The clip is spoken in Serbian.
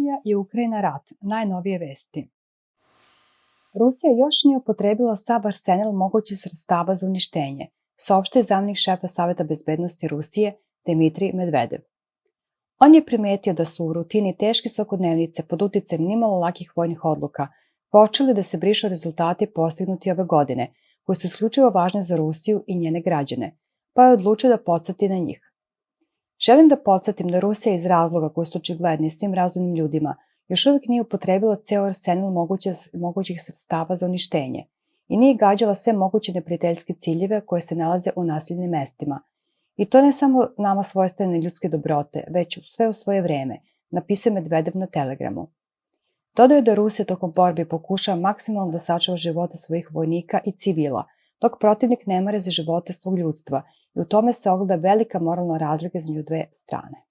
Rusija i Ukrajina rat, najnovije vesti. Rusija još nije upotrebila sav arsenal mogućih sredstava za uništenje, saopštio je zamenik šefa Saveta bezbednosti Rusije Dmitrij Medvedev. On je primetio da su u rutini teške svakodnevnice pod uticajem nimalo lakih vojnih odluka počeli da se brišu rezultati postignuti ove godine, koji su isključivo važni za Rusiju i njene građane, pa je odlučio da podsjeti na njih. Želim da podsjetim da Rusija iz razloga koji su očigledni svim razumnim ljudima još uvijek nije upotrebila ceo arsenal mogućih sredstava za uništenje i nije gađala sve moguće neprijateljske ciljeve koje se nalaze u naseljenim mestima. I to ne samo nama svojstvene ljudske dobrote, već sve u svoje vreme, napisao Medvedev na Telegramu. Dodao je da Rusija tokom borbi pokušava maksimalno da sačuva živote svojih vojnika i civila, dok protivnik ne mare za živote svog ljudstva i u tome se ogleda velika moralna razlika između dve strane.